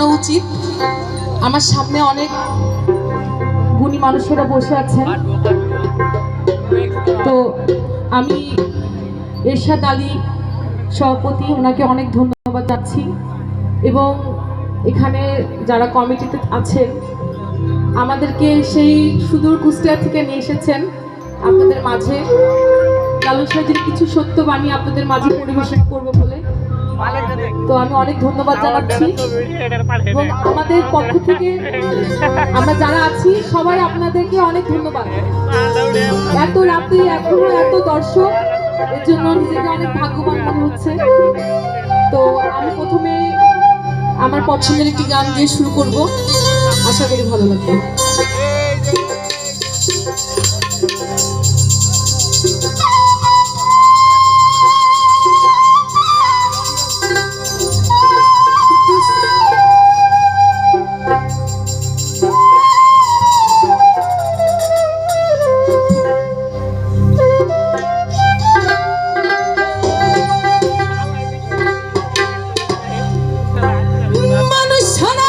উচিত। আমার সামনে অনেক গুণী মানুষেরা বসে আছেন, তো আমি এরশাদ আলী সভাপতি, ওনাকে অনেক ধন্যবাদ যাচ্ছি এবং এখানে যারা কমিটিতে আছেন আমাদেরকে সেই সুদূর কুষ্টিয়া থেকে নিয়ে এসেছেন আপনাদের মাঝে লালন সাহেবের কিছু সত্যবাণী আপনাদের মাঝে পরিবেশন করবো বলে। তো আমি অনেক ধন্যবাদ জানাচ্ছি এবং আমাদের পক্ষ থেকে আমরা যারা আছি সবাই আপনাদেরকে অনেক ধন্যবাদ। এত রাতে এখনো এত দর্শক, এর জন্য নিজেকে অনেক ভাগ্যবান মনে হচ্ছে। তো আমি প্রথমে আমার পছন্দের একটি গান দিয়ে শুরু করব, আশা করি ভালো লাগবে। মানুষ ছাড়া